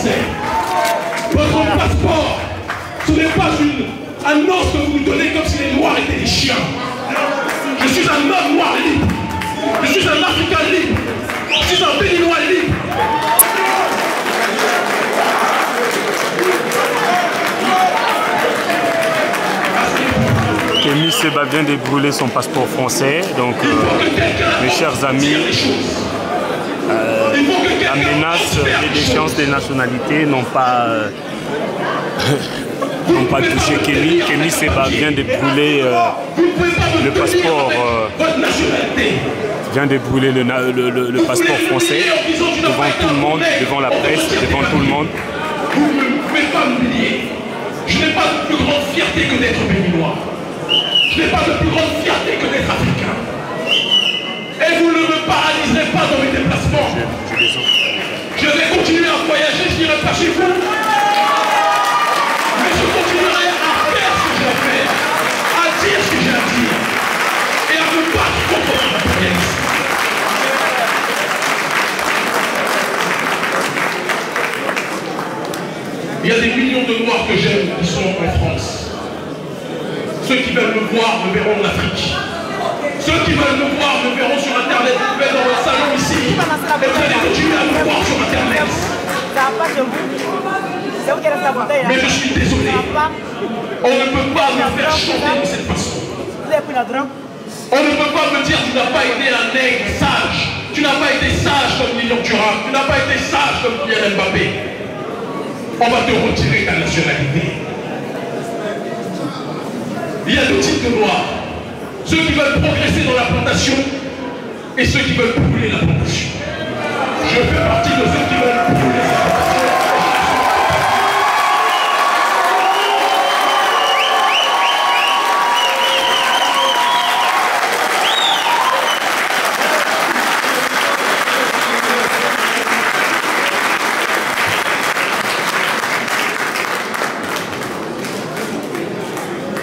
français. Votre passeport, ce n'est pas une annonce que vous nous donnez comme si les Noirs étaient des chiens. Je suis un homme noir libre. Je suis un Africain libre. Je suis un Béninois libre. Kémy Séba vient de brûler son passeport français. Donc, mes chers amis, la menace et l'échéance des nationalités n'ont pas touché Kémy. Kémy Séba vient de brûler le passeport. Vient de brûler le passeport français devant tout le monde, devant la presse, devant tout le monde. Vous ne pouvez pas m'humilier. Je n'ai pas de plus grande fierté que d'être béninois. Je n'ai pas de plus grande fierté que d'être africain. Et vous ne me paralyserez pas dans mes déplacements. Je vais continuer à voyager, je n'irai pas chez vous. Mais je continuerai à faire ce que j'ai à faire, à dire ce que j'ai à dire, et à me battre contre l'impérialisme. Il y a des millions de Noirs que j'aime qui sont en France. Ceux qui veulent me voir me verront en Afrique. Ceux qui veulent me voir me verront sur Internet. Vous êtes dans votre salon ici. Et vous allez continuer à me voir sur Internet. Mais je suis désolé. On ne peut pas me faire chanter de cette façon. On ne peut pas me dire tu n'as pas été un nègre sage. Tu n'as pas été sage comme Lilian Thuram. Tu n'as pas été sage comme Kylian Mbappé. On va te retirer ta nationalité. Il y a deux types de Noirs. Ceux qui veulent progresser dans la plantation et ceux qui veulent brûler la plantation. Je fais partie de ceux qui veulent brûler la plantation.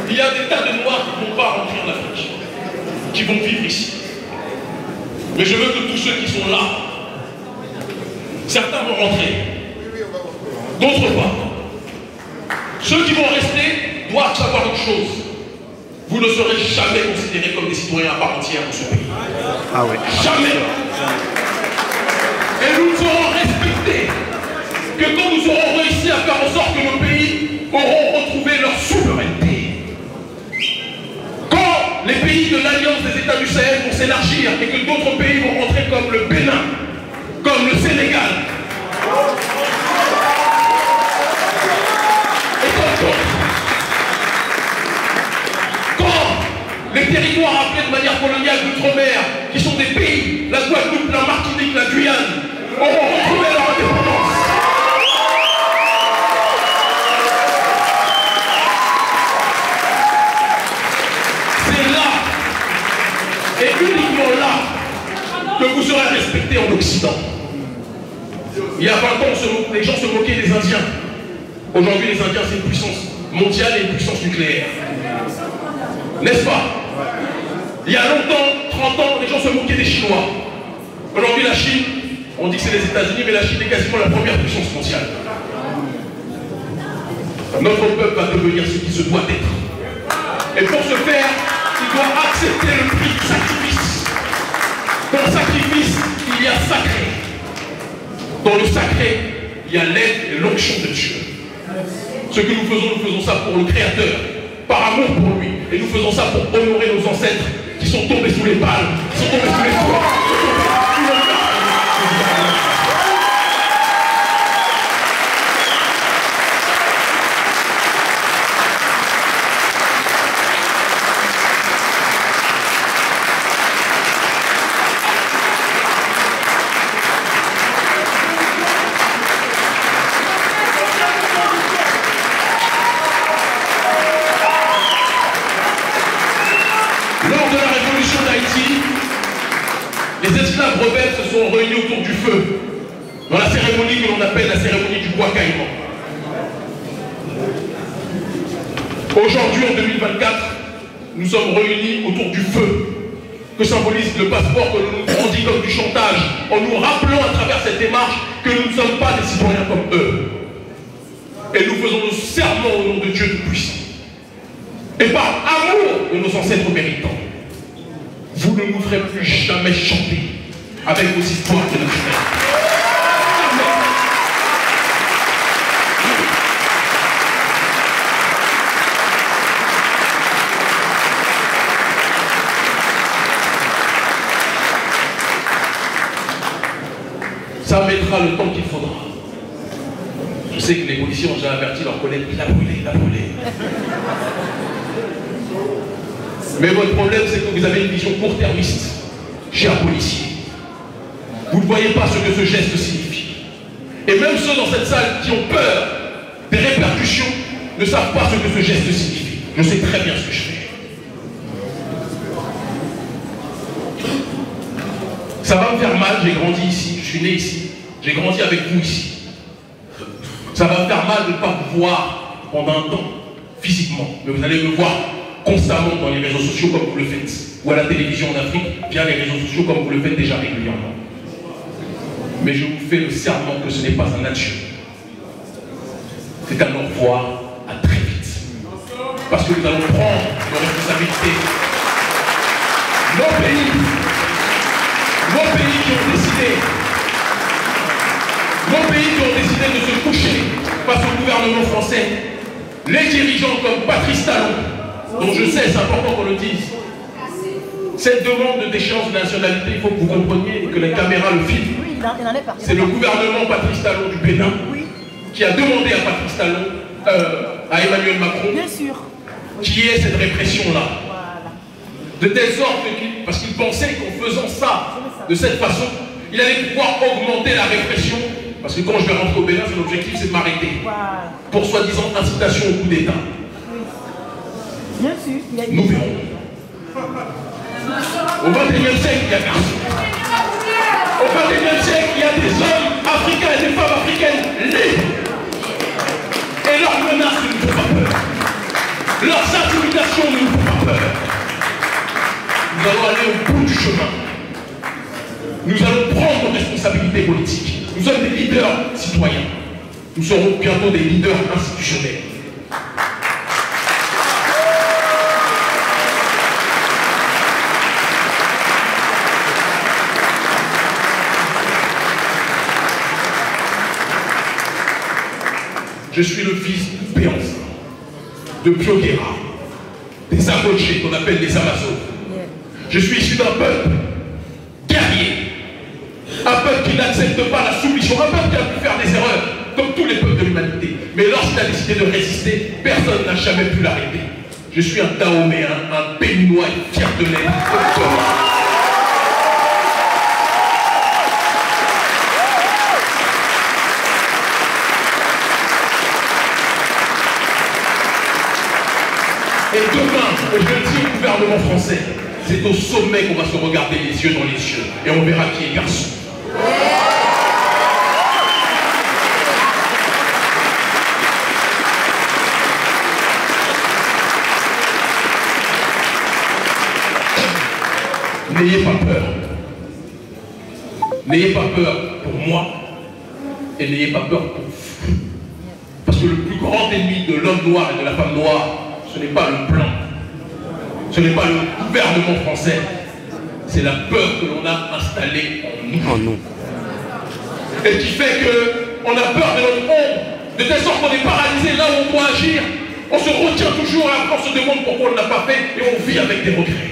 Il y a des tas de Noirs qui ne vont pas rentrer en Afrique, qui vont vivre ici. Mais je veux que tous ceux qui sont là, certains vont rentrer, d'autres pas. Ceux qui vont rester doivent savoir une chose. Vous ne serez jamais considérés comme des citoyens à part entière dans ce pays. Ah ouais. Jamais. Et nous serons respectés que quand nous aurons réussi à faire en sorte que nos pays auront retrouvé leur souveraineté. Les pays de l'Alliance des États du Sahel vont s'élargir et que d'autres pays vont rentrer comme le Bénin, comme le Sénégal. Et quand les territoires appelés de manière coloniale d'outre-mer, qui sont des pays, la Guadeloupe, la Martinique, la Guyane, auront retrouvé leur indépendance. Et uniquement là que vous serez respectés en Occident. Il y a 20 ans, les gens se moquaient des Indiens. Aujourd'hui, les Indiens, c'est une puissance mondiale et une puissance nucléaire. N'est-ce pas? Il y a longtemps, 30 ans, les gens se moquaient des Chinois. Aujourd'hui, la Chine, on dit que c'est les États-Unis, mais la Chine est quasiment la première puissance mondiale. Notre peuple va devenir ce qui se doit être. Et pour ce faire, il doit accepter le prix du sacrifice. Dans le sacrifice, il y a sacré. Dans le sacré, il y a l'aide et l'onction de Dieu. Ce que nous faisons ça pour le Créateur, par amour pour lui. Et nous faisons ça pour honorer nos ancêtres qui sont tombés sous les balles, qui sont tombés sous les toits. Les esclaves rebelles se sont réunis autour du feu, dans la cérémonie que l'on appelle la cérémonie du bois caïman. Aujourd'hui, en 2024, nous sommes réunis autour du feu, que symbolise le passeport que l'on nous brandit comme du chantage, en nous rappelant à travers cette démarche que nous ne sommes pas des citoyens comme eux. Et nous faisons le serment au nom de Dieu Tout-Puissant. Et par amour de nos ancêtres méritants, vous ne nous ferez plus jamais chanter avec vos histoires de notre frère. Ça mettra le temps qu'il faudra. Je sais que les policiers ont déjà averti leurs collègues, il a brûlé, il a brûlé. Mais votre problème, c'est que vous avez une vision court-termiste, chers policiers. Vous ne voyez pas ce que ce geste signifie. Et même ceux dans cette salle qui ont peur des répercussions ne savent pas ce que ce geste signifie. Je sais très bien ce que je fais. Ça va me faire mal, j'ai grandi ici, je suis né ici, j'ai grandi avec vous ici. Ça va me faire mal de ne pas vous voir pendant un temps, physiquement, mais vous allez me voir constamment dans les réseaux sociaux comme vous le faites, ou à la télévision en Afrique, via les réseaux sociaux comme vous le faites déjà régulièrement. Mais je vous fais le serment que ce n'est pas un adieu. C'est un au revoir, à très vite. Parce que nous allons prendre nos responsabilités. Nos pays qui ont décidé de se coucher face au gouvernement français, les dirigeants comme Patrice Talon, dont je sais, c'est important qu'on le dise, cette demande de déchéance de nationalité, il faut que vous compreniez que la caméra le filme. Oui, il en est parti. C'est le gouvernement Patrice Talon du Bénin qui a demandé à Patrice Talon, à Emmanuel Macron, bien sûr, qui est cette répression-là. Voilà. De telle sorte qu'il, parce qu'il pensait qu'en faisant ça, de cette façon, il allait pouvoir augmenter la répression. Parce que quand je vais rentrer au Bénin, son objectif c'est de m'arrêter. Voilà. Pour soi-disant incitation au coup d'État. Oui. Bien sûr, il y a Nous verrons. Au XXIe siècle, il y a garçon. Au XXIe siècle, il y a des hommes africains et des femmes africaines libres. Et leurs menaces ne nous font pas peur. Leurs intimidations ne nous font pas peur. Nous allons aller au bout du chemin. Nous allons prendre nos responsabilités politiques. Nous sommes des leaders citoyens. Nous serons bientôt des leaders institutionnels. Je suis le fils de Béanzin, de Pioguera, des Abochés qu'on appelle les Amazones. Je suis issu d'un peuple guerrier. Un peuple qui n'accepte pas la soumission, un peuple qui a pu faire des erreurs, comme tous les peuples de l'humanité. Mais lorsqu'il a décidé de résister, personne n'a jamais pu l'arrêter. Je suis un Dahoméen, un Béninois et fier de l'être. Et demain, je le dis au gouvernement français, c'est au sommet qu'on va se regarder les yeux dans les yeux. Et on verra qui est garçon. N'ayez pas peur. N'ayez pas peur pour moi et n'ayez pas peur pour vous. Parce que le plus grand ennemi de l'homme noir et de la femme noire, ce n'est pas le blanc. Ce n'est pas le gouvernement français. C'est la peur que l'on a installée en nous. Et qui fait qu'on a peur de notre ombre, de telle sorte qu'on est paralysé là où on doit agir. On se retient toujours et après on se demande pourquoi on ne l'a pas fait et on vit avec des regrets.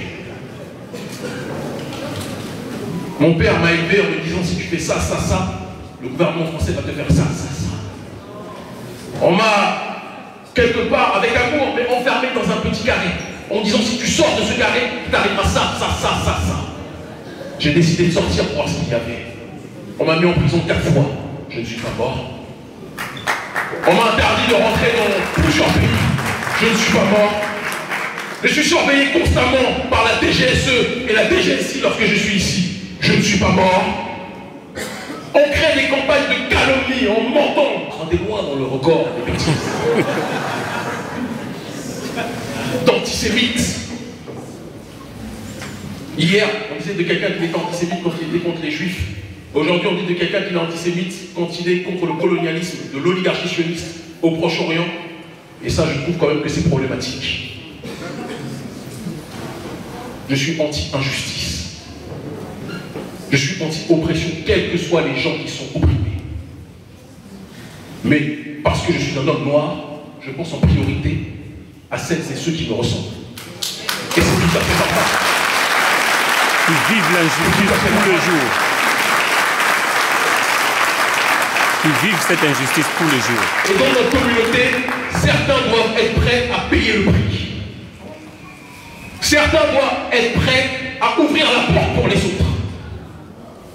Mon père m'a élevé en me disant si tu fais ça, ça, ça, le gouvernement français va te faire ça, ça, ça. On m'a, quelque part, avec amour, mais enfermé dans un petit carré, en me disant si tu sors de ce carré, tu arriveras ça, ça, ça, ça, ça. J'ai décidé de sortir pour voir ce qu'il y avait. On m'a mis en prison 4 fois. Je ne suis pas mort. On m'a interdit de rentrer dans plusieurs pays. Je ne suis pas mort. Je suis surveillé constamment par la DGSE et la DGSI lorsque je suis ici. Je ne suis pas mort. On crée des campagnes de calomnie en mentant. Rendez-moi dans le record des bêtises. D'antisémites. Hier, on disait de quelqu'un qui était antisémite quand il était contre les juifs. Aujourd'hui, on dit de quelqu'un qui est antisémite quand il est contre le colonialisme, de l'oligarchie sioniste au Proche-Orient. Et ça, je trouve quand même que c'est problématique. Je suis anti-injustice. Je suis anti-oppression, quels que soient les gens qui sont opprimés. Mais parce que je suis un homme noir, je pense en priorité à celles et ceux qui me ressemblent. Et c'est tout à fait normal. Qui vivent l'injustice tous les jours. Qui vivent cette injustice tous les jours. Et dans notre communauté, certains doivent être prêts à payer le prix. Certains doivent être prêts à ouvrir la porte pour les autres.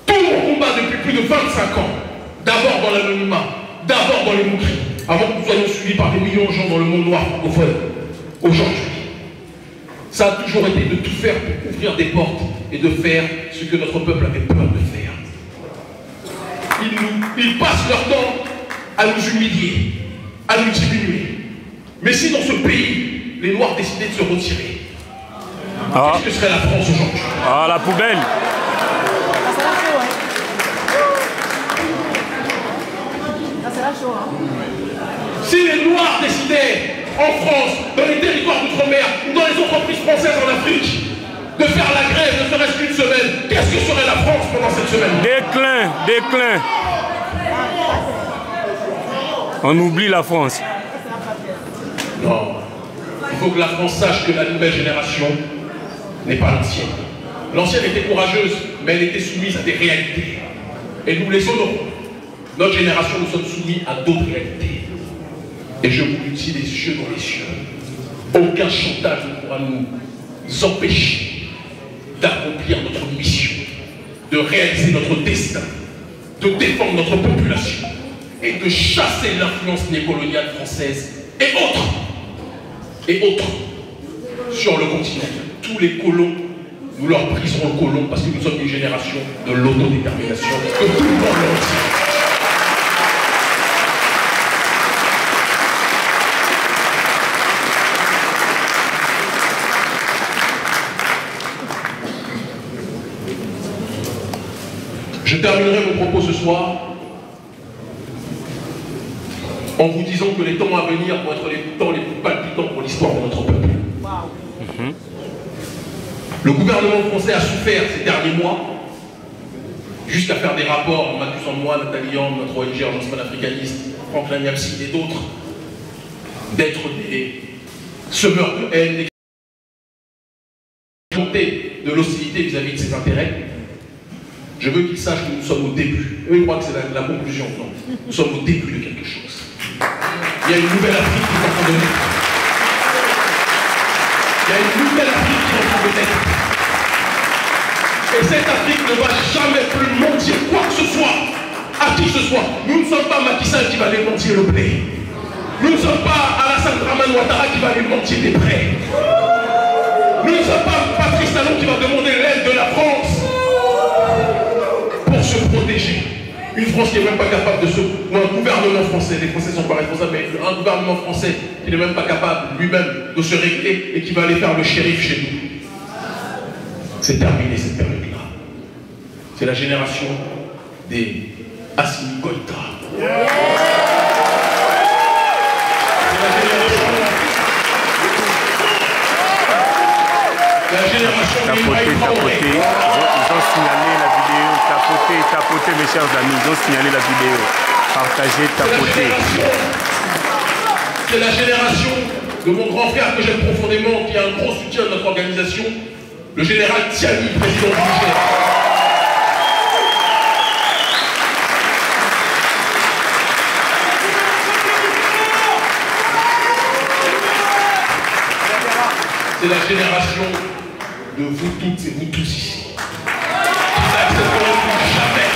Tout mon combat depuis plus de 25 ans, d'abord dans l'anonymat, d'abord dans les moqueries, avant que nous soyons suivis par des millions de gens dans le monde noir francophone, aujourd'hui, ça a toujours été de tout faire pour ouvrir des portes et de faire ce que notre peuple avait peur de faire. Ils passent leur temps à nous humilier, à nous diminuer. Mais si dans ce pays, les Noirs décidaient de se retirer, qu'est-ce que serait la France aujourd'hui? Ah, la poubelle! Si les Noirs décidaient, en France, dans les territoires d'outre-mer, ou dans les entreprises françaises en Afrique, de faire la grève, ne serait-ce qu'une semaine, qu'est-ce que serait la France pendant cette semaine? Déclin, déclin. On oublie la France. Non. Il faut que la France sache que la nouvelle génération n'est pas l'ancienne. L'ancienne était courageuse, mais elle était soumise à des réalités. Et nous les honorons. Notre génération, nous sommes soumis à d'autres réalités. Et je vous le dis les yeux dans les yeux. Aucun chantage ne pourra nous empêcher d'accomplir notre mission, de réaliser notre destin, de défendre notre population et de chasser l'influence néocoloniale française et autres sur le continent. Tous les colons, nous leur briserons le colon parce que nous sommes une génération de l'autodétermination que tout le monde entier. Je terminerai mon propos ce soir en vous disant que les temps à venir vont être les temps les plus palpitants pour l'histoire de notre peuple. Le gouvernement français a souffert ces derniers mois, jusqu'à faire des rapports, m'accusant de moi, Nathalie Yang, notre ONG Urgence panafricaniste, Franklin Nyapsi et d'autres, d'être des semeurs de haine, de l'hostilité vis-à-vis de ses intérêts. Je veux qu'ils sachent que nous sommes au début. Eux, ils croient que c'est la conclusion. Non. Nous sommes au début de quelque chose. Il y a une nouvelle Afrique qui est en train de naître. Il y a une nouvelle Afrique qui est en train de naître. Et cette Afrique ne va jamais plus mentir quoi que ce soit à qui que ce soit. Nous ne sommes pas Macky Sall qui va aller mentir le blé. Nous ne sommes pas Alassane Dramane Ouattara qui va aller mentir des prêts. Nous ne sommes pas Patrice Talon qui va demander l'aide de la France pour se protéger. Une France qui n'est même pas capable de se... Ou un gouvernement français, les Français ne sont pas responsables, mais un gouvernement français qui n'est même pas capable lui-même de se régler et qui va aller faire le shérif chez nous. C'est terminé cette période-là. C'est la génération des Assimi Goïta. C'est la génération Tapoter. Ils ont signalé la vidéo. Tapoter, mes chers amis. Ils ont signalé la vidéo. Partagez, tapoter. C'est la génération de mon grand frère que j'aime profondément, qui a un gros soutien de notre organisation, le général Tiani, président du Niger. C'est la génération de vous toutes et vous tous ici. Qui n'accepteront plus jamais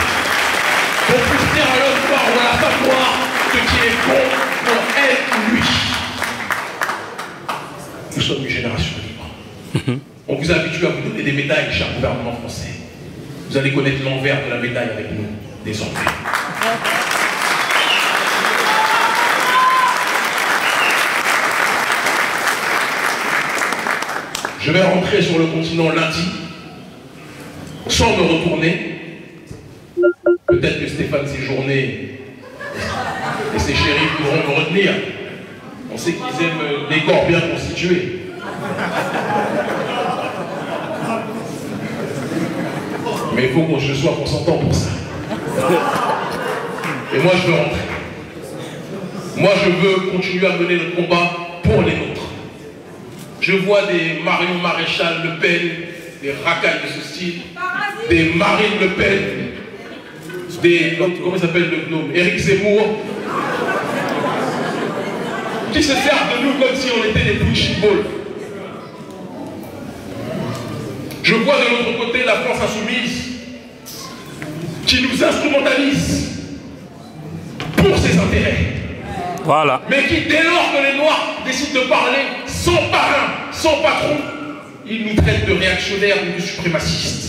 qu'on puisse dire à l'homme noir ou à la femme noire ce qui est bon pour elle ou lui. Nous sommes une génération libre. On vous a habitué à vous donner des médailles, cher gouvernement français. Vous allez connaître l'envers de la médaille avec nous, désormais. Je vais rentrer sur le continent lundi sans me retourner. Peut-être que Stéphane Séjourné et ses shérifs pourront me retenir. On sait qu'ils aiment des corps bien constitués. Mais il faut que je sois consentant pour ça. Et moi, je veux rentrer. Moi, je veux continuer à mener notre combat pour les nôtres. Je vois des Marion Maréchal Le Pen, des racailles de ce style, des Marine Le Pen, des, comment s'appelle le gnome, Éric Zemmour, qui se servent de nous comme si on était des punching balls. Je vois de l'autre côté la France insoumise qui nous instrumentalise pour ses intérêts. Voilà. Mais qui, dès lors que les Noirs décident de parler sans parrain, sans patron, ils nous traitent de réactionnaires ou de suprémacistes.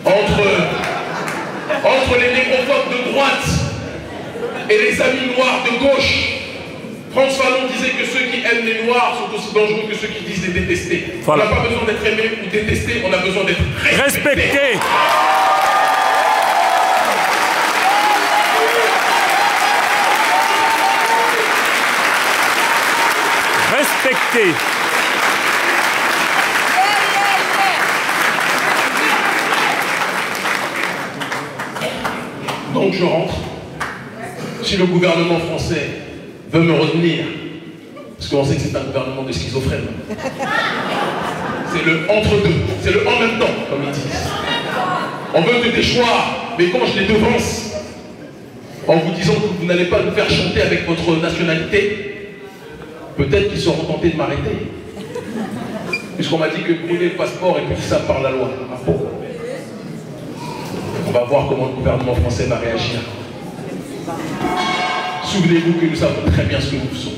Entre les négrophobes de droite et les amis noirs de gauche, François Fanon disait que ceux qui aiment les Noirs sont aussi dangereux que ceux qui disent les détester. Voilà. On n'a pas besoin d'être aimé ou détesté, on a besoin d'être respecté. Respecté. Donc je rentre. Si le gouvernement français veut me retenir, parce qu'on sait que c'est un gouvernement de schizophrène, c'est le entre-deux, c'est le en même temps, comme ils disent. On veut te déchoir, mais quand je les devance, en vous disant que vous n'allez pas nous faire chanter avec votre nationalité, peut-être qu'ils seront tentés de m'arrêter. Puisqu'on m'a dit que brûler le passeport est plus ça par la loi. Ah bon. On va voir comment le gouvernement français va réagir. Souvenez-vous que nous savons très bien ce que nous faisons.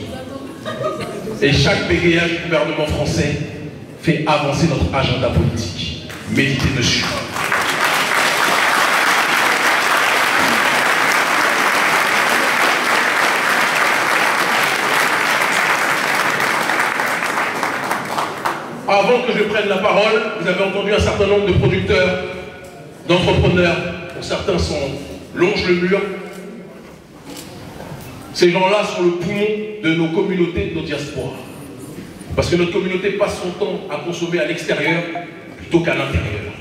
Et chaque bégayage du gouvernement français fait avancer notre agenda politique. Méditez dessus. Avant que je prenne la parole, vous avez entendu un certain nombre de producteurs, d'entrepreneurs, pour certains longent le mur. Ces gens-là sont le poumon de nos communautés, de nos diasporas. Parce que notre communauté passe son temps à consommer à l'extérieur plutôt qu'à l'intérieur.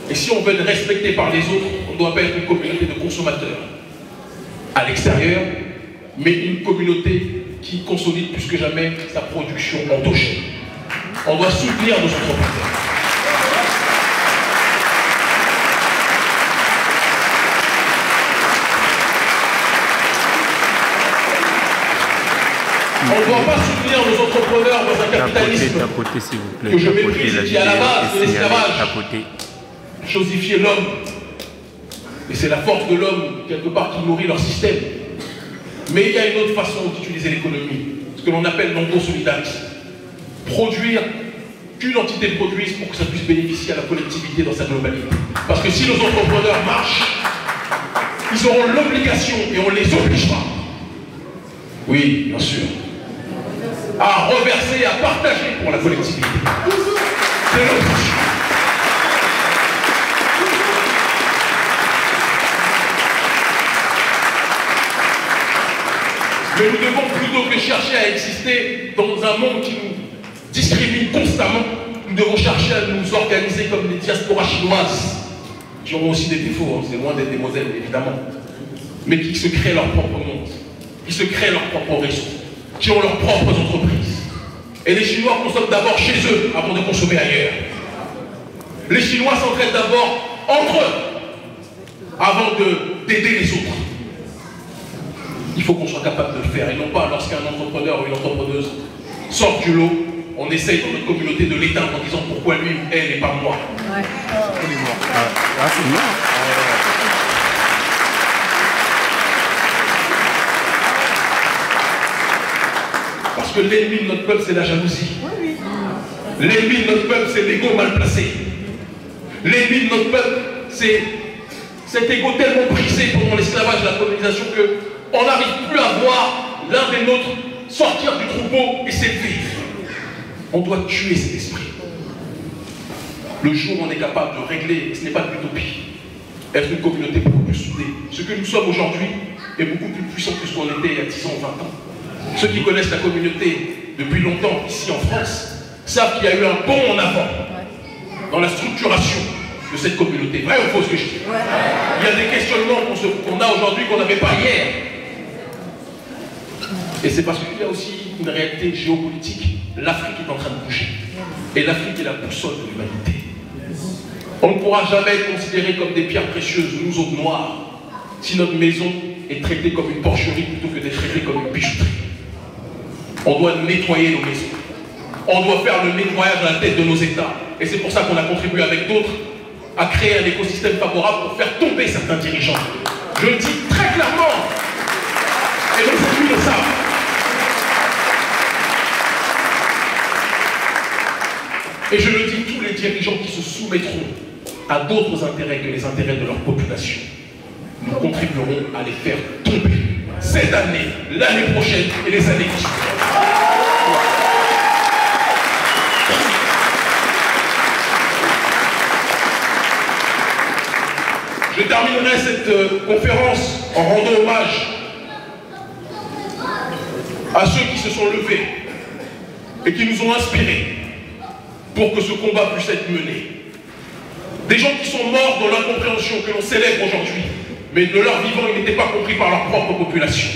Et si on veut être respecté par les autres, on ne doit pas être une communauté de consommateurs à l'extérieur, mais une communauté qui consolide plus que jamais sa production endogène. On doit soutenir nos entrepreneurs. On ne doit pas soutenir nos entrepreneurs dans un capitalisme que je méprise, qui à la base de l'esclavage chosifier l'homme. Et c'est la force de l'homme, quelque part, qui nourrit leur système. Mais il y a une autre façon d'utiliser l'économie, ce que l'on appelle l'endosolidarisme. Produire qu'une entité produise pour que ça puisse bénéficier à la collectivité dans sa globalité. Parce que si nos entrepreneurs marchent, ils auront l'obligation, et on les obligera, oui, bien sûr, à reverser, à partager pour la collectivité. C'est notre issue. Mais nous devons, plutôt que chercher à exister dans un monde qui nous discrimine constamment, nous devons chercher à nous organiser comme les diasporas chinoises, qui ont aussi des défauts, hein, c'est loin d'être des modèles évidemment, mais qui se créent leur propre monde, qui se créent leur propre réseau, qui ont leurs propres entreprises. Et les Chinois consomment d'abord chez eux avant de consommer ailleurs. Les Chinois s'entraident d'abord entre eux avant d'aider les autres. Il faut qu'on soit capable de le faire, et non pas lorsqu'un entrepreneur ou une entrepreneuse sort du lot, on essaye dans notre communauté de l'éteindre en disant pourquoi lui, elle et pas moi. Ouais. Parce que l'ennemi de notre peuple, c'est la jalousie. L'ennemi de notre peuple, c'est l'ego mal placé. L'ennemi de notre peuple, c'est cet ego tellement brisé pendant l'esclavage et la colonisation qu'on n'arrive plus à voir l'un des nôtres sortir du troupeau et s'élever. On doit tuer cet esprit. Le jour où on est capable de régler, ce n'est pas de l'utopie, être une communauté beaucoup plus soudée. Ce que nous sommes aujourd'hui est beaucoup plus puissant que ce qu'on était il y a 10 ans ou 20 ans. Ceux qui connaissent la communauté depuis longtemps ici en France savent qu'il y a eu un bond en avant dans la structuration de cette communauté. Vrai ou faux ce que je dis? Il y a des questionnements qu'on a aujourd'hui qu'on n'avait pas hier. Et c'est parce qu'il y a aussi une réalité géopolitique. L'Afrique est en train de bouger. Et l'Afrique est la boussole de l'humanité. On ne pourra jamais être considéré comme des pierres précieuses, nous autres noirs, si notre maison est traitée comme une porcherie plutôt que d'être traitée comme une bijouterie. On doit nettoyer nos maisons. On doit faire le nettoyage à la tête de nos États. Et c'est pour ça qu'on a contribué avec d'autres à créer un écosystème favorable pour faire tomber certains dirigeants. Je le dis très clairement. Et nos ennemis le savent. Et je le dis, tous les dirigeants qui se soumettront à d'autres intérêts que les intérêts de leur population, nous contribuerons à les faire tomber cette année, l'année prochaine et les années qui suivront. Je terminerai cette conférence en rendant hommage à ceux qui se sont levés et qui nous ont inspirés pour que ce combat puisse être mené. Des gens qui sont morts dans l'incompréhension que l'on célèbre aujourd'hui, mais de leur vivant, ils n'étaient pas compris par leur propre population.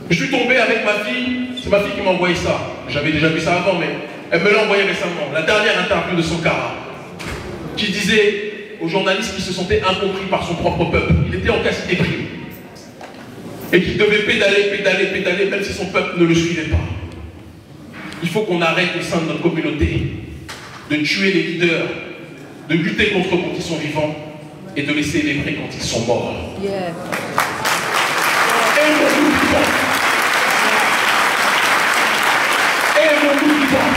Je suis tombé avec ma fille, c'est ma fille qui m'a envoyé ça. J'avais déjà vu ça avant, mais elle me l'a envoyé récemment. La dernière interview de Sankara, qui disait aux journalistes qui se sentaient incompris par son propre peuple. Il était en quasi-déprime. Et qu'il devait pédaler, même si son peuple ne le suivait pas. Il faut qu'on arrête au sein de notre communauté de tuer les leaders, de lutter contre eux quand ils sont vivants et de les célébrer quand ils sont morts. Aimons-nous vivants. Aimons-nous vivants.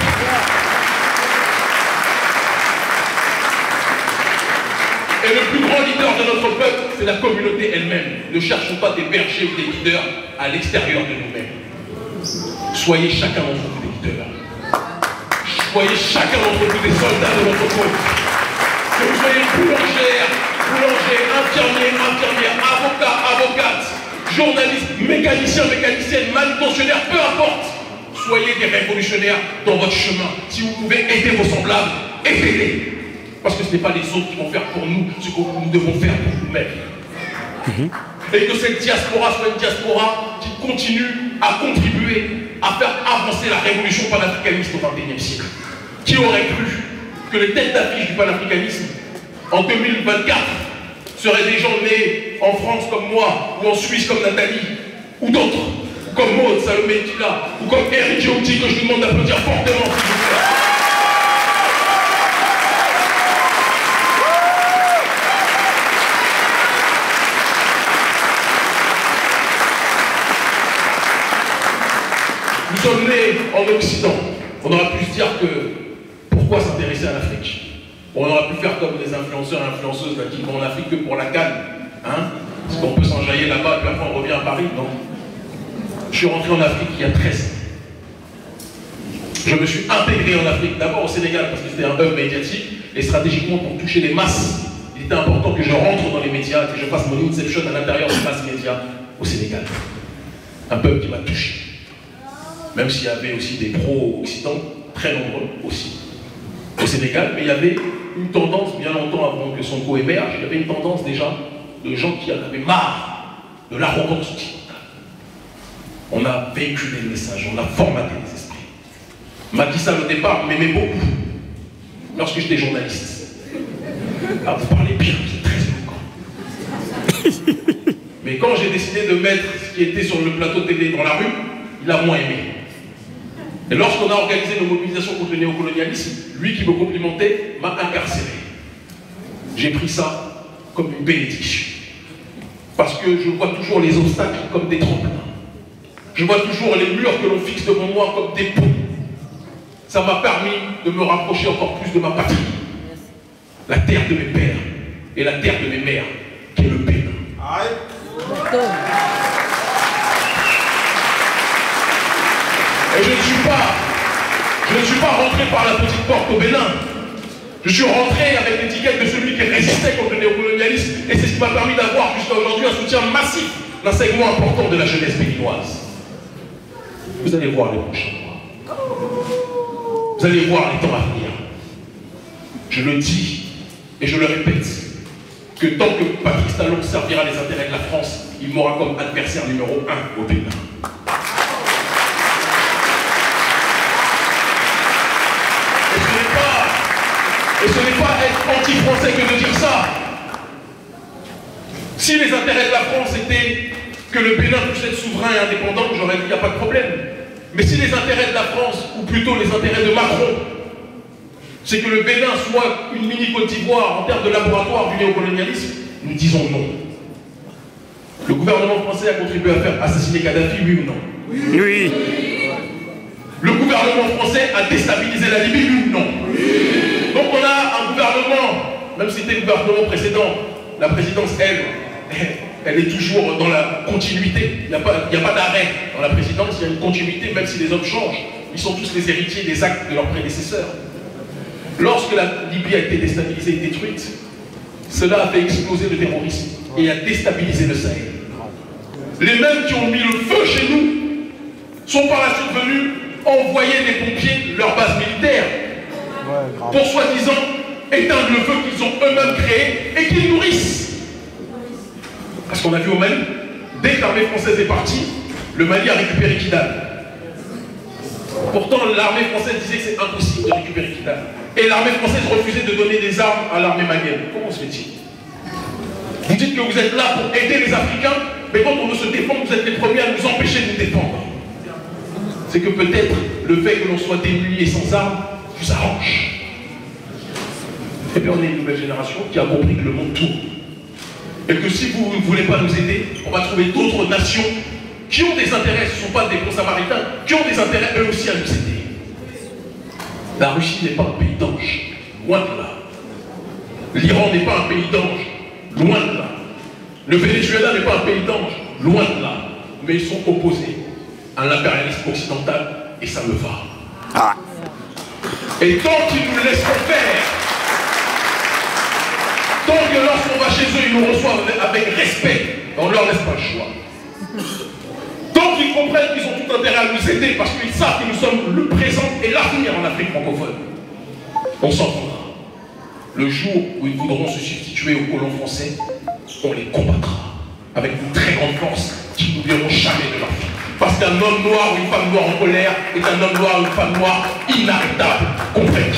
Et le plus grand leader de notre peuple, c'est la communauté elle-même. Ne cherchons pas des bergers ou des leaders à l'extérieur de nous-mêmes. Soyez chacun d'entre vous des leaders. Soyez chacun d'entre vous des soldats de notre peuple. Que vous soyez boulanger, infirmière, avocat, avocate, journaliste, mécanicien, mécanicienne, manutentionnaire, peu importe. Soyez des révolutionnaires dans votre chemin. Si vous pouvez aider vos semblables, aidez-les. Parce que ce n'est pas les autres qui vont faire pour nous ce que nous devons faire pour nous-mêmes. Et que cette diaspora soit une diaspora qui continue à contribuer à faire avancer la révolution panafricaniste au XXIe siècle. Qui aurait cru que les têtes d'affiche du panafricanisme en 2024 seraient des gens nés en France comme moi, ou en Suisse comme Nathalie, ou d'autres, comme Maud, Salomé Tila, ou comme Eric Djouti, que je vous demande d'applaudir fortement, s'il vous plaît. Nous sommes nés en Occident. On aurait pu se dire que pourquoi s'intéresser à l'Afrique? On aurait pu faire comme les influenceurs et influenceuses là, qui vont en Afrique que pour la canne. Hein? Parce qu'on peut s'enjailler là-bas, puis après on revient à Paris. Non. Je suis rentré en Afrique il y a 13 ans. Je me suis intégré en Afrique, d'abord au Sénégal, parce que c'était un hub médiatique, et stratégiquement pour toucher les masses. Il était important que je rentre dans les médias, que je fasse mon inception à l'intérieur des masses médias au Sénégal. Un peuple qui m'a touché. Même s'il y avait aussi des pro-occidentaux, très nombreux aussi, au Sénégal, mais il y avait une tendance, bien longtemps avant que Sonko émerge, il y avait une tendance déjà de gens qui en avaient marre de l'arrogance occidentale. On a véhiculé le message, on a formaté les esprits. Macky Sall au départ m'aimait beaucoup, lorsque j'étais journaliste. Ah, vous parlez bien, vous êtes très éloquent. Mais quand j'ai décidé de mettre ce qui était sur le plateau télé dans la rue, il a moins aimé. Et lorsqu'on a organisé nos mobilisations contre le néocolonialisme, lui qui me complimentait m'a incarcéré. J'ai pris ça comme une bénédiction. Parce que je vois toujours les obstacles comme des tremplins. Je vois toujours les murs que l'on fixe devant moi comme des ponts. Ça m'a permis de me rapprocher encore plus de ma patrie. La terre de mes pères et la terre de mes mères, qui est le Bénin. Et je ne suis pas rentré par la petite porte au Bénin. Je suis rentré avec l'étiquette de celui qui résistait contre le néocolonialisme et c'est ce qui m'a permis d'avoir jusqu'à aujourd'hui un soutien massif d'un segment important de la jeunesse béninoise. Vous allez voir les prochains mois. Vous allez voir les temps à venir. Je le dis et je le répète, que tant que Patrice Talon servira les intérêts de la France, il m'aura comme adversaire numéro 1 au Bénin. Et ce n'est pas être anti-français que de dire ça. Si les intérêts de la France étaient que le Bénin puisse être souverain et indépendant, j'aurais dit il n'y a pas de problème. Mais si les intérêts de la France, ou plutôt les intérêts de Macron, c'est que le Bénin soit une mini-Côte d'Ivoire en termes de laboratoire du néocolonialisme, nous disons non. Le gouvernement français a contribué à faire assassiner Kadhafi, oui ou non? Oui. Le gouvernement français a déstabilisé la Libye, oui ou non? Donc on a un gouvernement, même si c'était le gouvernement précédent, la présidence, elle est toujours dans la continuité. Il n'y a pas d'arrêt dans la présidence, il y a une continuité, même si les hommes changent. Ils sont tous les héritiers des actes de leurs prédécesseurs. Lorsque la Libye a été déstabilisée et détruite, cela a fait exploser le terrorisme et a déstabilisé le Sahel. Les mêmes qui ont mis le feu chez nous sont par la suite venus envoyer des pompiers de leur base militaire pour soi-disant éteindre le feu qu'ils ont eux-mêmes créé et qu'ils nourrissent. Parce qu'on a vu au Mali, dès que l'armée française est partie, le Mali a récupéré Kidal. Pourtant, l'armée française disait que c'est impossible de récupérer Kidal. Et l'armée française refusait de donner des armes à l'armée malienne. Comment se fait-il? Vous dites que vous êtes là pour aider les Africains, mais quand on veut se défendre, vous êtes les premiers à nous empêcher de nous défendre. C'est que peut-être le fait que l'on soit démuni et sans armes vous arrange. Et bien on est une nouvelle génération qui a compris que le monde tourne. Et que si vous ne voulez pas nous aider, on va trouver d'autres nations qui ont des intérêts, ce ne sont pas des bons samaritains, qui ont des intérêts eux aussi à nous aider. La Russie n'est pas un pays d'ange, loin de là. L'Iran n'est pas un pays d'ange, loin de là. Le Venezuela n'est pas un pays d'ange, loin de là. Mais ils sont opposés à l'impérialisme occidental et ça me va. Ah. Et tant qu'ils nous laisseront faire, tant que lorsqu'on va chez eux, ils nous reçoivent avec respect, on ne leur laisse pas le choix. Tant qu'ils comprennent qu'ils ont tout intérêt à nous aider parce qu'ils savent que nous sommes le présent et l'avenir en Afrique francophone, on s'en prendra. Le jour où ils voudront se substituer aux colons français, on les combattra avec une très grande force qui n'oublieront jamais de leur vie. Parce qu'un homme noir ou une femme noire en colère est un homme noir ou une femme noire inarrêtable, comprenez.